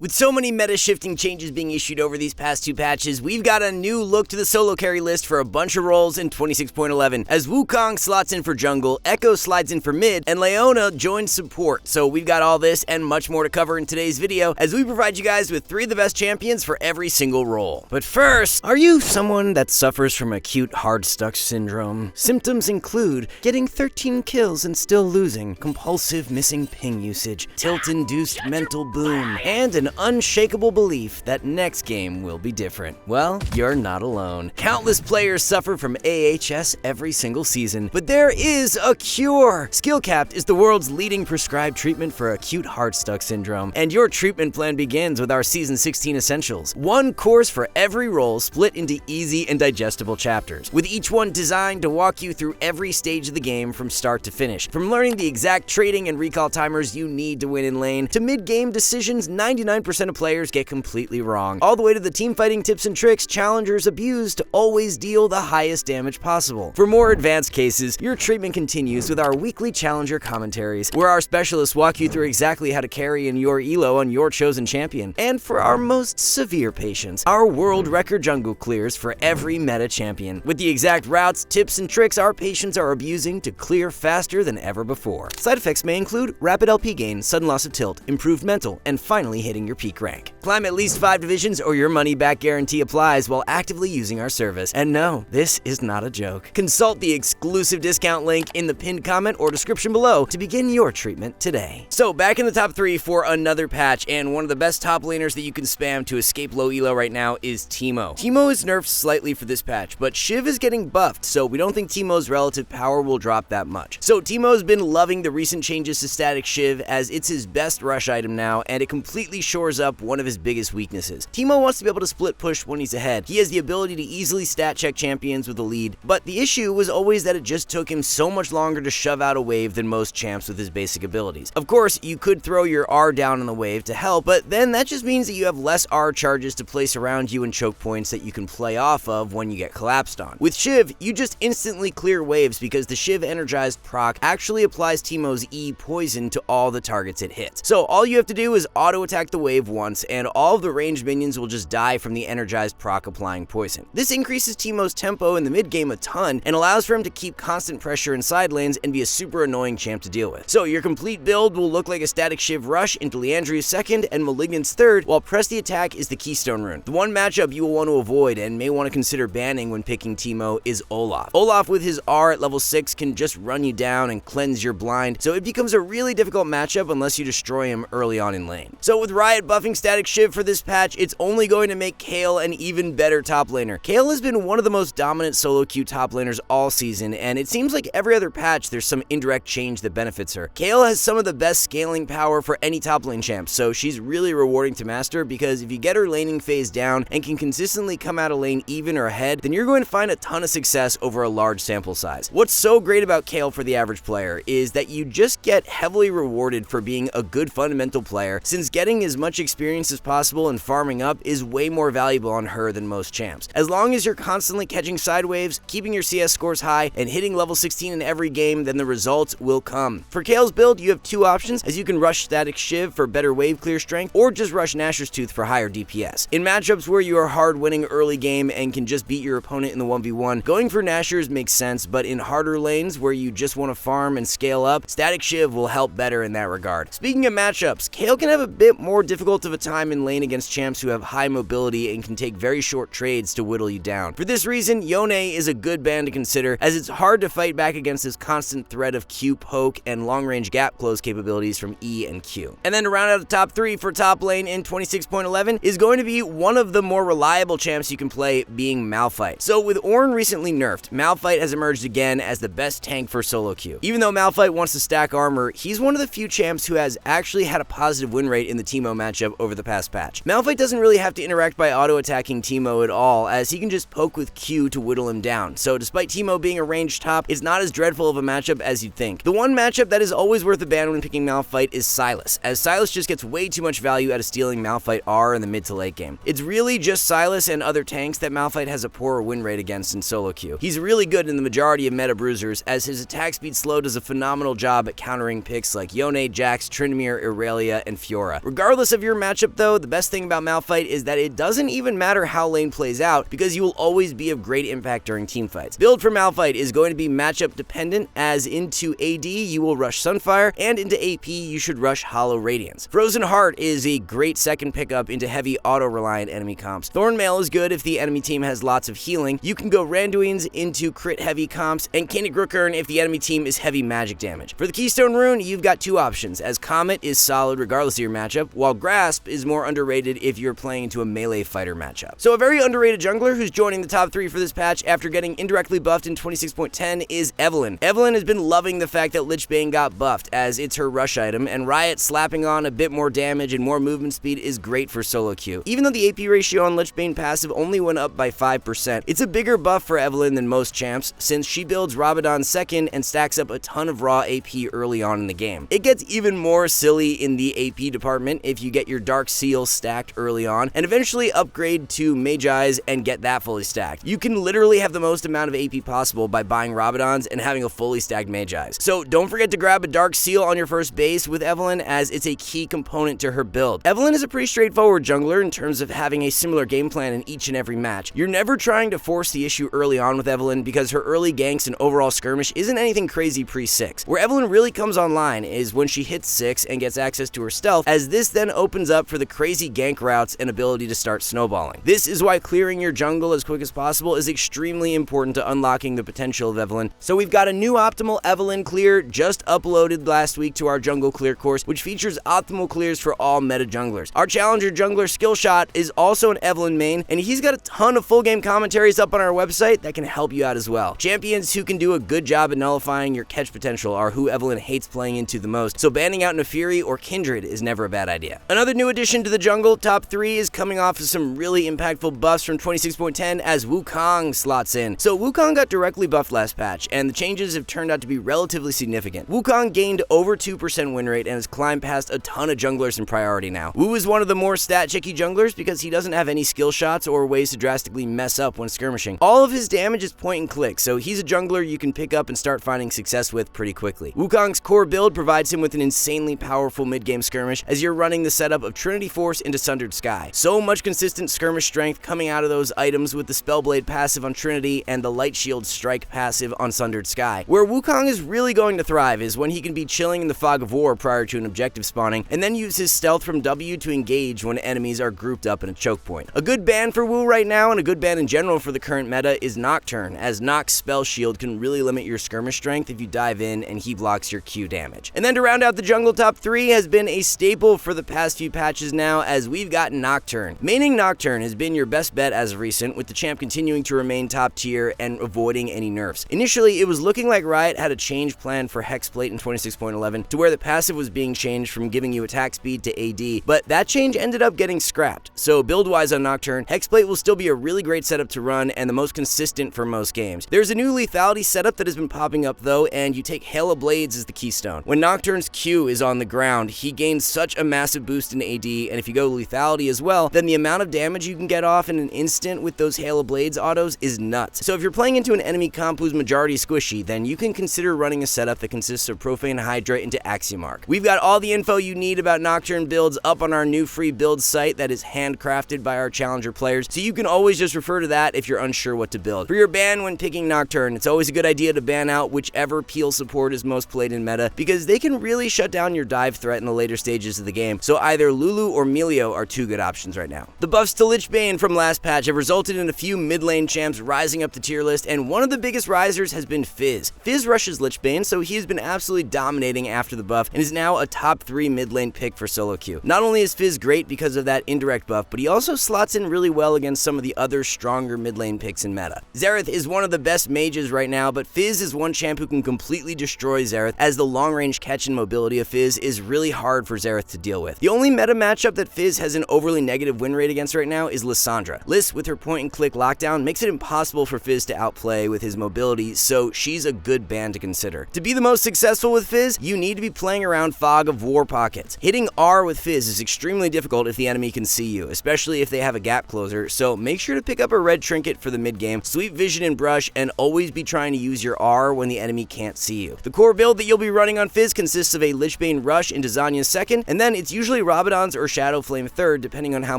With so many meta-shifting changes being issued over these past two patches, we've got a new look to the solo carry list for a bunch of roles in 26.11, as Wukong slots in for jungle, Echo slides in for mid, and Leona joins support. So we've got all this and much more to cover in today's video, as we provide you guys with 3 of the best champions for every single role. But first, are you someone that suffers from acute hard-stuck syndrome? Symptoms include getting 13 kills and still losing, compulsive missing ping usage, tilt-induced mental boom, and an unshakable belief that next game will be different. Well, you're not alone. Countless players suffer from AHS every single season, but there is a cure! SkillCapped is the world's leading prescribed treatment for acute hard-stuck syndrome, and your treatment plan begins with our Season 16 Essentials. One course for every role split into easy and digestible chapters, with each one designed to walk you through every stage of the game from start to finish. From learning the exact trading and recall timers you need to win in lane, to mid-game decisions 99% of players get completely wrong, all the way to the team fighting tips and tricks challengers abuse to always deal the highest damage possible. For more advanced cases, your treatment continues with our weekly challenger commentaries, where our specialists walk you through exactly how to carry in your elo on your chosen champion. And for our most severe patients, our world record jungle clears for every meta champion, with the exact routes, tips, and tricks our patients are abusing to clear faster than ever before. Side effects may include rapid LP gain, sudden loss of tilt, improved mental, and finally hitting your peak rank. Climb at least 5 divisions or your money-back guarantee applies while actively using our service. And no, this is not a joke. Consult the exclusive discount link in the pinned comment or description below to begin your treatment today. So back in the top 3 for another patch, and one of the best top laners that you can spam to escape low elo right now is Teemo. Teemo is nerfed slightly for this patch, but Shiv is getting buffed, so we don't think Teemo's relative power will drop that much. So Teemo's been loving the recent changes to static Shiv, as it's his best rush item now, and it completely shores up one of his biggest weaknesses. Teemo wants to be able to split push when he's ahead. He has the ability to easily stat check champions with a lead, but the issue was always that it just took him so much longer to shove out a wave than most champs with his basic abilities. Of course, you could throw your R down on the wave to help, but then that just means that you have less R charges to place around you and choke points that you can play off of when you get collapsed on. With Shiv, you just instantly clear waves because the Shiv energized proc actually applies Teemo's E poison to all the targets it hits. So all you have to do is auto attack the wave once, and all of the ranged minions will just die from the energized proc applying poison. This increases Teemo's tempo in the mid game a ton and allows for him to keep constant pressure in side lanes and be a super annoying champ to deal with. So your complete build will look like a static Shiv rush into Leandri's second and Malignant's third, while Press the Attack is the keystone rune. The one matchup you will want to avoid and may want to consider banning when picking Teemo is Olaf. Olaf with his R at level 6 can just run you down and cleanse your blind, so it becomes a really difficult matchup unless you destroy him early on in lane. So with Riot buffing static Shiv for this patch, it's only going to make Kayle an even better top laner. Kayle has been one of the most dominant solo queue top laners all season, and it seems like every other patch there's some indirect change that benefits her. Kayle has some of the best scaling power for any top lane champ, so she's really rewarding to master, because if you get her laning phase down and can consistently come out of lane even or ahead, then you're going to find a ton of success over a large sample size. What's so great about Kayle for the average player is that you just get heavily rewarded for being a good fundamental player, since getting as much experience as possible and farming up is way more valuable on her than most champs. As long as you're constantly catching side waves, keeping your CS scores high, and hitting level 16 in every game, then the results will come. For Kayle's build, you have 2 options, as you can rush static Shiv for better wave clear strength, or just rush Nashor's Tooth for higher DPS. In matchups where you are hard winning early game and can just beat your opponent in the 1v1, going for Nashor's makes sense, but in harder lanes where you just want to farm and scale up, static Shiv will help better in that regard. Speaking of matchups, Kayle can have a bit more difficult of a time in lane against champs who have high mobility and can take very short trades to whittle you down. For this reason, Yone is a good ban to consider, as it's hard to fight back against his constant threat of Q poke and long-range gap close capabilities from E and Q. And then to round out the top 3 for top lane in 26.11 is going to be one of the more reliable champs you can play, being Malphite. So with Ornn recently nerfed, Malphite has emerged again as the best tank for solo queue. Even though Malphite wants to stack armor, he's one of the few champs who has actually had a positive win rate in the Teemo matchup over the past patch. Malphite doesn't really have to interact by auto-attacking Teemo at all, as he can just poke with Q to whittle him down. So despite Teemo being a ranged top, it's not as dreadful of a matchup as you'd think. The one matchup that is always worth a ban when picking Malphite is Sylas, as Sylas just gets way too much value out of stealing Malphite R in the mid to late game. It's really just Sylas and other tanks that Malphite has a poorer win rate against in solo queue. He's really good in the majority of meta bruisers, as his attack speed slow does a phenomenal job at countering picks like Yone, Jax, Tryndamere, Irelia, and Fiora. Regardless Regardless of your matchup though, the best thing about Malphite is that it doesn't even matter how lane plays out because you will always be of great impact during teamfights. Build for Malphite is going to be matchup dependent, as into AD you will rush Sunfire and into AP you should rush Hollow Radiance. Frozen Heart is a great second pickup into heavy auto-reliant enemy comps. Thornmail is good if the enemy team has lots of healing. You can go Randuin's into crit-heavy comps, and Canic Rookern if the enemy team is heavy magic damage. For the Keystone Rune, you've got two options, as Comet is solid regardless of your matchup, while Grasp is more underrated if you're playing into a melee fighter matchup. So a very underrated jungler who's joining the top 3 for this patch after getting indirectly buffed in 26.10 is Evelynn. Evelynn has been loving the fact that Lichbane got buffed, as it's her rush item, and Riot slapping on a bit more damage and more movement speed is great for solo queue. Even though the AP ratio on Lichbane passive only went up by 5%, it's a bigger buff for Evelynn than most champs, since she builds Rabadon second and stacks up a ton of raw AP early on in the game. It gets even more silly in the AP department if you get your Dark Seal stacked early on, and eventually upgrade to Mage Eyes and get that fully stacked. You can literally have the most amount of AP possible by buying Rabadons and having a fully stacked Mage Eyes. So don't forget to grab a Dark Seal on your first base with Evelynn, as it's a key component to her build. Evelynn is a pretty straightforward jungler in terms of having a similar game plan in each and every match. You're never trying to force the issue early on with Evelynn because her early ganks and overall skirmish isn't anything crazy pre-6. Where Evelynn really comes online is when she hits 6 and gets access to her stealth, as this then opens up for the crazy gank routes and ability to start snowballing. This is why clearing your jungle as quick as possible is extremely important to unlocking the potential of Evelynn. So we've got a new optimal Evelynn clear just uploaded last week to our jungle clear course, which features optimal clears for all meta junglers. Our challenger jungler Skillshot is also an Evelynn main, and he's got a ton of full game commentaries up on our website that can help you out as well. Champions who can do a good job at nullifying your catch potential are who Evelynn hates playing into the most, so banning out Nefiri or Kindred is never a bad idea. Another new addition to the jungle top 3 is coming off of some really impactful buffs from 26.10 as Wukong slots in. So Wukong got directly buffed last patch, and the changes have turned out to be relatively significant. Wukong gained over 2% win rate and has climbed past a ton of junglers in priority now. Wu is one of the more stat-checky junglers because he doesn't have any skill shots or ways to drastically mess up when skirmishing. All of his damage is point and click, so he's a jungler you can pick up and start finding success with pretty quickly. Wukong's core build provides him with an insanely powerful mid-game skirmish as you're running the setup of Trinity Force into Sundered Sky. So much consistent skirmish strength coming out of those items with the Spellblade passive on Trinity and the Light Shield Strike passive on Sundered Sky. Where Wukong is really going to thrive is when he can be chilling in the Fog of War prior to an objective spawning, and then use his stealth from W to engage when enemies are grouped up in a choke point. A good ban for Wu right now, and a good ban in general for the current meta, is Nocturne, as Noc's Spell Shield can really limit your skirmish strength if you dive in and he blocks your Q damage. And then to round out the jungle top 3 has been a staple for the past few patches now, as we've got Nocturne. Maining Nocturne has been your best bet as of recent, with the champ continuing to remain top tier and avoiding any nerfs. Initially, it was looking like Riot had a change plan for Hexplate in 26.11 to where the passive was being changed from giving you attack speed to AD, but that change ended up getting scrapped. So build-wise on Nocturne, Hexplate will still be a really great setup to run and the most consistent for most games. There's a new lethality setup that has been popping up though, and you take Hail of Blades as the keystone. When Nocturne's Q is on the ground, he gains such a massive boost in AD, and if you go lethality as well, then the amount of damage you can get off in an instant with those Hail of Blades autos is nuts. So if you're playing into an enemy comp who's majority squishy, then you can consider running a setup that consists of Profane Hydra into Axiomark. We've got all the info you need about Nocturne builds up on our new free build site that is handcrafted by our challenger players, so you can always just refer to that if you're unsure what to build. For your ban when picking Nocturne, it's always a good idea to ban out whichever peel support is most played in meta, because they can really shut down your dive threat in the later stages of the game, so either Lulu or Melio are two good options right now. The buffs to Lichbane from last patch have resulted in a few mid lane champs rising up the tier list, and one of the biggest risers has been Fizz. Fizz rushes Lichbane, so he has been absolutely dominating after the buff and is now a top 3 mid lane pick for solo queue. Not only is Fizz great because of that indirect buff, but he also slots in really well against some of the other stronger mid lane picks in meta. Xerath is one of the best mages right now, but Fizz is one champ who can completely destroy Xerath, as the long range catch and mobility of Fizz is really hard for Xerath to deal with. The only meta matchup that Fizz has an overly negative win rate against right now is Lissandra. Liss, with her point and click lockdown, makes it impossible for Fizz to outplay with his mobility, so she's a good ban to consider. To be the most successful with Fizz, you need to be playing around Fog of War pockets. Hitting R with Fizz is extremely difficult if the enemy can see you, especially if they have a gap closer, so make sure to pick up a red trinket for the mid game, sweep vision and brush, and always be trying to use your R when the enemy can't see you. The core build that you'll be running on Fizz consists of a Lichbane rush into Zanya's second, and then it's usually Rabadon's or Shadow Flame third depending on how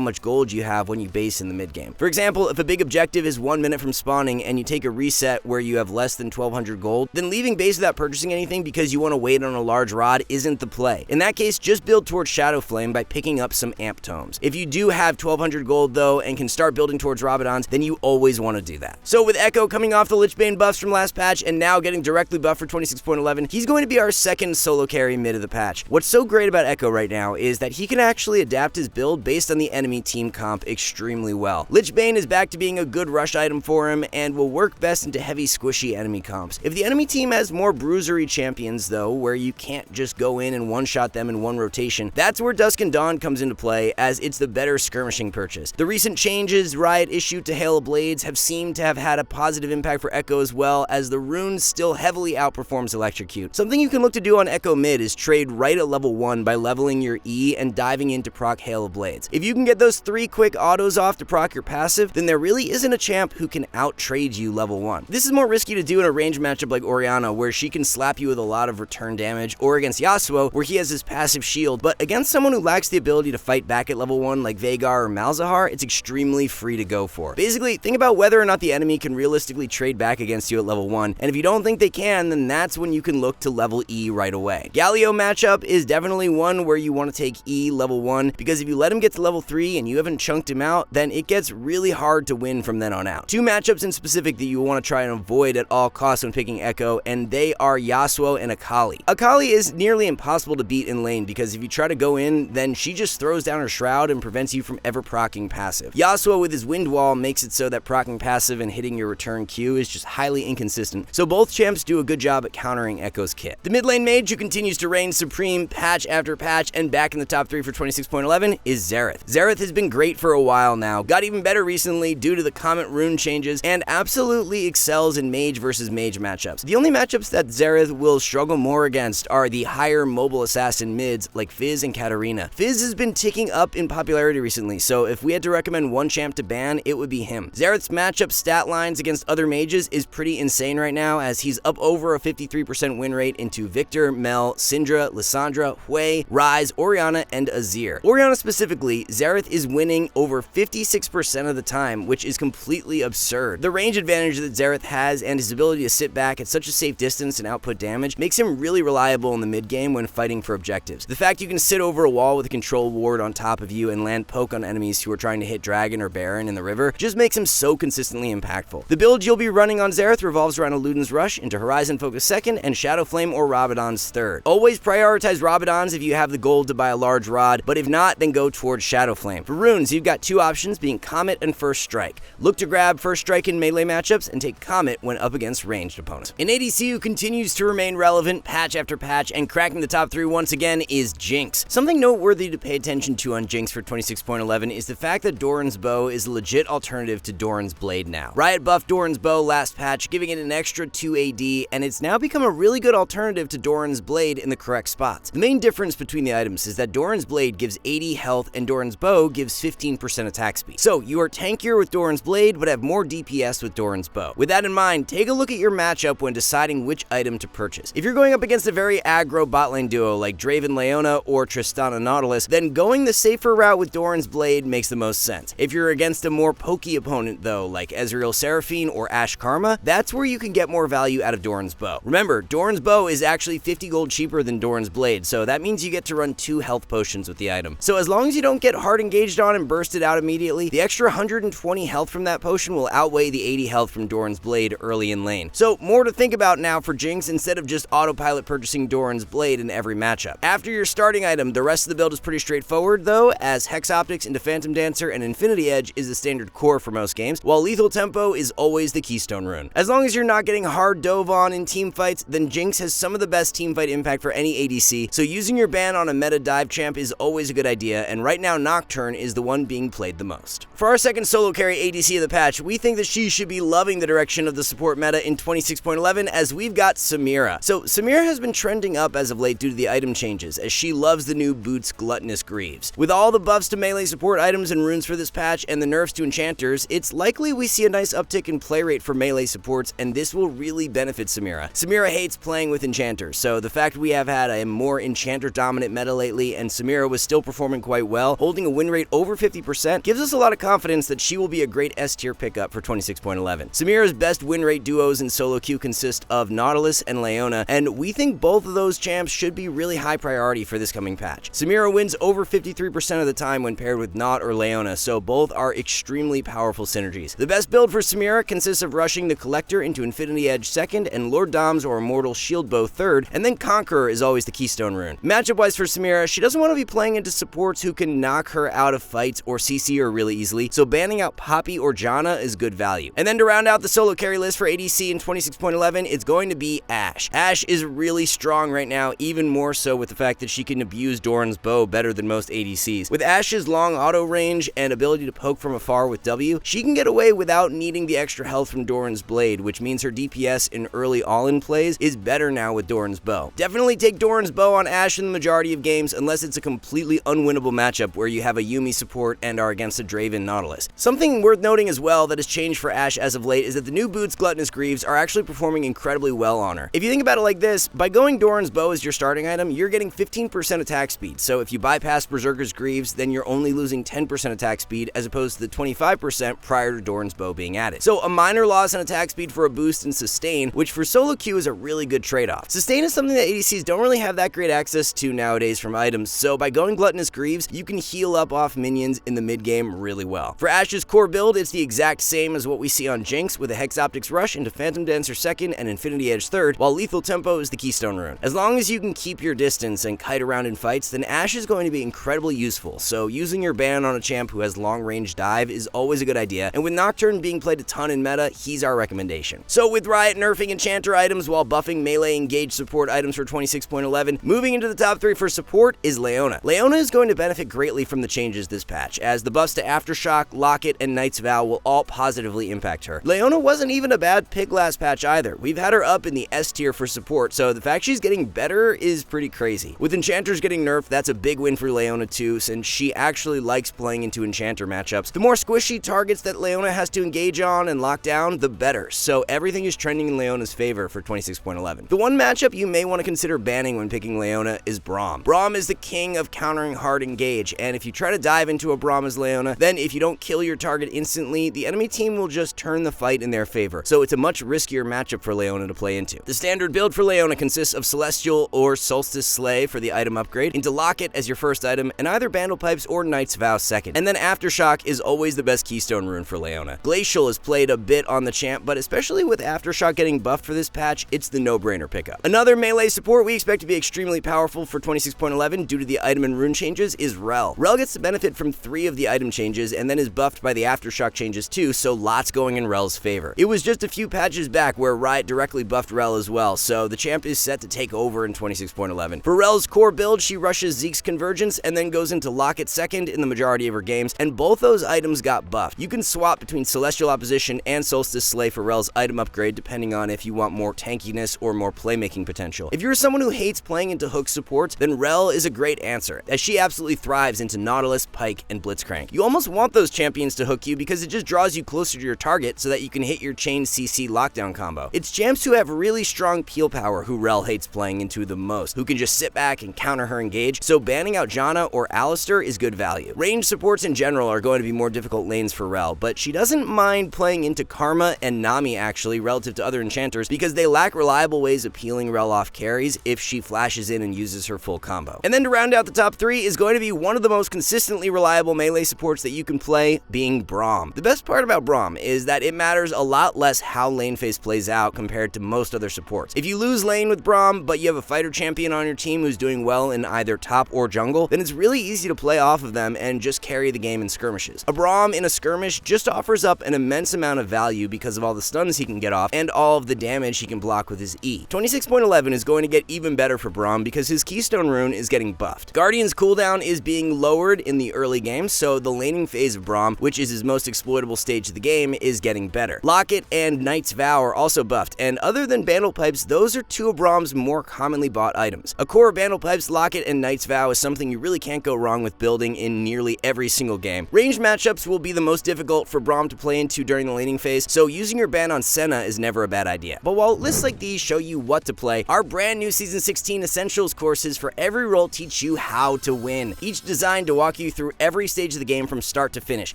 much gold you have when you base in the mid game. For example, if a big objective is 1 minute from spawning and you take a reset where you have less than 1200 gold, then leaving base without purchasing anything because you want to wait on a large rod isn't the play. In that case, just build towards Shadow Flame by picking up some amp tomes. If you do have 1200 gold though and can start building towards Rabadon's, then you always want to do that. So with Echo coming off the Lichbane buffs from last patch and now getting directly buffed for 26.11, he's going to be our second solo carry mid of the patch. What's so great about Echo right now is that he can actually adapt his build based on the enemy team comp extremely well. Lichbane is back to being a good rush item for him and will work best into heavy squishy enemy comps. If the enemy team has more bruisery champions though, where you can't just go in and one-shot them in one rotation, that's where Dusk and Dawn comes into play, as it's the better skirmishing purchase. The recent changes Riot issued to Hail of Blades have seemed to have had a positive impact for Echo as well, as the runes still heavily outperforms Electrocute. Something you can look to do on Echo mid is trade right at level 1 by leveling your E and diving into proc Hail of Blades. If you can get those 3 quick autos off to proc your passive, then there really isn't a champ who can out-trade you level 1. This is more risky to do in a range matchup like Orianna, where she can slap you with a lot of return damage, or against Yasuo, where he has his passive shield, but against someone who lacks the ability to fight back at level 1 like Veigar or Malzahar, it's extremely free to go for. Basically, think about whether or not the enemy can realistically trade back against you at level 1, and if you don't think they can, then that's when you can look to level E right away. Galio matchup is definitely one where you want to take E level 1, because if you let him get to level 3 and you haven't chunked him out, then it gets really hard to win from then on out. 2 matchups in specific that you want to try and avoid at all costs when picking Echo, and they are Yasuo and Akali. Akali is nearly impossible to beat in lane, because if you try to go in, then she just throws down her shroud and prevents you from ever proccing passive. Yasuo with his wind wall makes it so that proccing passive and hitting your return Q is just highly inconsistent, so both champs do a good job at countering Echo's kit. The mid lane mage who continues to reign supreme patch after patch and back in the top 3 for 26.11 is Xerath. Xerath has been great for a while now, got even better recently due to the Comet rune changes, and absolutely excels in mage versus mage matchups. The only matchups that Xerath will struggle more against are the higher mobile assassin mids like Fizz and Katarina. Fizz has been ticking up in popularity recently, so if we had to recommend one champ to ban, it would be him. Xerath's matchup stat lines against other mages is pretty insane right now, as he's up over a 53% win rate into Victor, Mel, Syndra, Lissandra, Hui, Ryze, Orianna, and Azir. Orianna specifically, Xerath is winning over 56% of the time, which is completely absurd. The range advantage that Xerath has and his ability to sit back at such a safe distance and output damage makes him really reliable in the mid game when fighting for objectives. The fact you can sit over a wall with a control ward on top of you and land poke on enemies who are trying to hit Dragon or Baron in the river just makes him so consistently impactful. The build you'll be running on Xerath revolves around a Luden's Rush into Horizon Focus second and Shadow Flame or Rabadon's third. Always prioritize Rabadon's if you have the gold to buy a large rod, but if not, then go towards Shadow Flame. For runes, you've got 2 options being Comet and First Strike. Look to grab First Strike in melee matchups and take Comet when up against ranged opponents. An ADC who continues to remain relevant patch after patch and cracking the top 3 once again is Jinx. Something noteworthy to pay attention to on Jinx for 26.11 is the fact that Doran's Bow is a legit alternative to Doran's Blade now. Riot buffed Doran's Bow last patch, giving it an extra 2 AD, and it's now become a really good alternative to Doran's Blade in the correct spots. The main difference between the items is that Doran's Blade gives 80 health and Doran's Bow gives 15% attack speed. So you are tankier with Doran's Blade, but have more DPS with Doran's Bow. With that in mind, take a look at your matchup when deciding which item to purchase. If you're going up against a very aggro bot lane duo like Draven Leona or Tristana Nautilus, then going the safer route with Doran's Blade makes the most sense. If you're against a more pokey opponent though, like Ezreal Seraphine or Ashe Karma, that's where you can get more value out of Doran's Bow. Remember, Doran's Bow is actually 50 gold cheaper than Doran's Blade, so that means you get to run 2 health potions with the item. So as long as you don't get hard engaged on and bursted out immediately, the extra 120 health from that potion will outweigh the 80 health from Doran's Blade early in lane. So more to think about now for Jinx instead of just autopilot purchasing Doran's Blade in every matchup. After your starting item, the rest of the build is pretty straightforward though, as Hex Optics into Phantom Dancer and Infinity Edge is the standard core for most games, while Lethal Tempo is always the keystone rune. As long as you're not getting hard dove on in team fights, then Jinx has some of the best teamfight impact for any ADC, so using your ban on a meta dive champ is always a good idea, and right now Nocturne is the one being played the most. For our second solo carry ADC of the patch, we think that she should be loving the direction of the support meta in 26.11 as we've got Samira. So Samira has been trending up as of late due to the item changes, as she loves the new Boots Gluttonous Greaves. With all the buffs to melee support items and runes for this patch and the nerfs to enchanters, it's likely we see a nice uptick in play rate for melee supports, and this will really benefit Samira. Samira hates playing with enchanters, so the fact we have had a more enchanter dominant meta lately and Samira was still performing quite well, holding a win rate over 50%, gives us a lot of confidence that she will be a great S-tier pickup for 26.11. Samira's best win rate duos in solo queue consist of Nautilus and Leona, and we think both of those champs should be really high priority for this coming patch. Samira wins over 53% of the time when paired with Naut or Leona, so both are extremely powerful synergies. The best build for Samira consists of rushing the Collector into Infinity Edge second and Lord Doms or Immortal Shield Bow third, and then Conqueror is always the keystone rune. Matchup-wise for Samira, she doesn't want to be playing into supports who can knock her out of fights or CC her really easily, so banning out Poppy or Janna is good value. And then to round out the solo carry list for ADC in 26.11, it's going to be Ashe. Ashe is really strong right now, even more so with the fact that she can abuse Doran's bow better than most ADCs. With Ashe's long auto range and ability to poke from afar with W, she can get away without needing the extra health from Doran's blade, which means her DPS in early all-in plays is better now with Doran's bow. Definitely take Doran's bow on Ashe in the majority of games unless it's a completely unwinnable matchup where you have a Yuumi support and are against a Draven Nautilus. Something worth noting as well that has changed for Ashe as of late is that the new boots Gluttonous Greaves are actually performing incredibly well on her. If you think about it like this, by going Doran's bow as your starting item, you're getting 15% attack speed, so if you bypass Berserker's Greaves, then you're only losing 10% attack speed as opposed to the 25% prior to Doran's bow being added. So a minor loss in attack speed for a boost in sustain, which for solo queue is a really good trade-off. Sustain is something that ADCs don't really have that great access to nowadays from items, so by going Gluttonous Greaves, you can heal up off minions in the mid-game really well. For Ashe's core build, it's the exact same as what we see on Jinx with a Hex Optics Rush into Phantom Dancer second and Infinity Edge third, while Lethal Tempo is the keystone rune. As long as you can keep your distance and kite around in fights, then Ashe is going to be incredibly useful, so using your ban on a champ who has long-range dive is always a good idea, and with Nocturne being played a ton in meta, he's our recommendation. So with Riot nerfing enchanter items while buffing melee engaged support items for 26.11, moving into the top 3 for support is Leona. Leona is going to benefit greatly from the changes this patch, as the buffs to Aftershock, Locket, and Knight's Vow will all positively impact her. Leona wasn't even a bad pick last patch either. We've had her up in the S tier for support, so the fact she's getting better is pretty crazy. With enchanters getting nerfed, that's a big win for Leona too, since she actually likes playing into enchanter matchups. The more squishy targets that Leona has to engage on and lock down, the better, so everything is trending in Leona's favor for 26.11. The one matchup you may want to consider banning when picking Leona is Braum. Braum is the king of countering hard engage, and if you try to dive into a Braum as Leona, then if you don't kill your target instantly, the enemy team will just turn the fight in their favor, so it's a much riskier matchup for Leona to play into. The standard build for Leona consists of Celestial or Solstice Slay for the item upgrade, into Locket as your first item, and either Bandle Pipes or Knight's Vow second. And then Aftershock is always the best keystone rune for Leona. Glacial is played a bit on the champ, but especially with Aftershock getting buffed for this patch, it's the no-brainer pickup. Another melee support we expect to be extremely powerful for 26.11 due to the item and rune changes is Rel. Rel gets to benefit from 3 of the item changes and then is buffed by the Aftershock changes too, so lots going in Rel's favor. It was just a few patches back where Riot directly buffed Rel as well, so the champ is set to take over in 26.11. For Rel's core build, she rushes Zeke's Convergence and then goes into Locket second in the majority of her games, and both those items got buffed. You can swap between Celestial Opposition and Solstice Slay for Rel's item upgrade depending on if you want more tankiness or more playmaking potential. If you're someone who hates playing into hook support, then Rel is a great answer, as she absolutely thrives into Nautilus, Pike, and Blitzcrank. You almost want those champions to hook you because it just draws you closer to your target so that you can hit your chain CC lockdown combo. It's champs who have really strong peel power who Rel hates playing into the most, who can just sit back and counter her engage, so banning out Janna or Alistar is good value. Ranged supports in general are going to be more difficult lanes for Rel, but she doesn't mind playing into Karma and Nami actually relative to other enchanters because they lack reliable ways of peeling Rel off carries if she flashes in and uses her full combo. And then to round out the top 3 is going to be one of the most consistently reliable melee supports that you can play, being Braum. The best part about Braum is that it matters a lot less how lane phase plays out compared to most other supports. If you lose lane with Braum, but you have a fighter champion on your team who's doing well in either top or jungle, then it's really easy to play off of them and just carry the game in skirmishes. A Braum in a skirmish just offers up an immense amount of value because of all the stuns he can get off and all of the damage he can block with his E. 26.11 is going to get even better for Braum because his keystone rune is getting buffed. Guardian's cooldown is being lowered in the early game, so the laning phase of Braum, which is his most exploitable stage of the game, is getting better. Locket and Knight's Vow are also buffed, and other than Bandle Pipes, those are 2 of Braum's more commonly bought items. A core of Bandle Pipes, Locket, and Knight's Vow is something you really can't go wrong with building in nearly every single game. Ranged matchups will be the most difficult for Braum to play into during the laning phase, so using your ban on Senna is never a bad idea. But while lists like these show you what to play, our brand new Season 16 Essentials courses for every role teach teach you how to win. Each designed to walk you through every stage of the game from start to finish,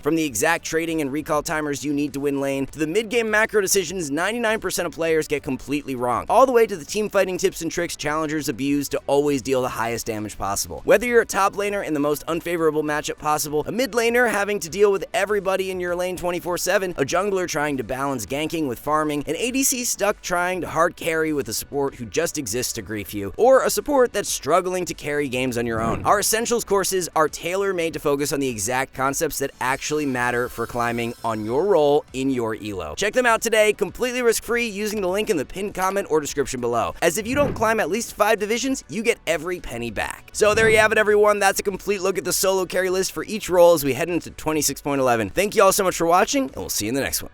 from the exact trading and recall timers you need to win lane, to the mid-game macro decisions 99% of players get completely wrong, all the way to the team fighting tips and tricks challengers abuse to always deal the highest damage possible. Whether you're a top laner in the most unfavorable matchup possible, a mid laner having to deal with everybody in your lane 24/7, a jungler trying to balance ganking with farming, an ADC stuck trying to hard carry with a support who just exists to grief you, or a support that's struggling to carry games on your own. Our Essentials courses are tailor-made to focus on the exact concepts that actually matter for climbing on your role in your elo. Check them out today, completely risk-free, using the link in the pinned comment or description below, as if you don't climb at least 5 divisions, you get every penny back. So there you have it, everyone. That's a complete look at the solo carry list for each role as we head into 26.11. Thank you all so much for watching, and we'll see you in the next one.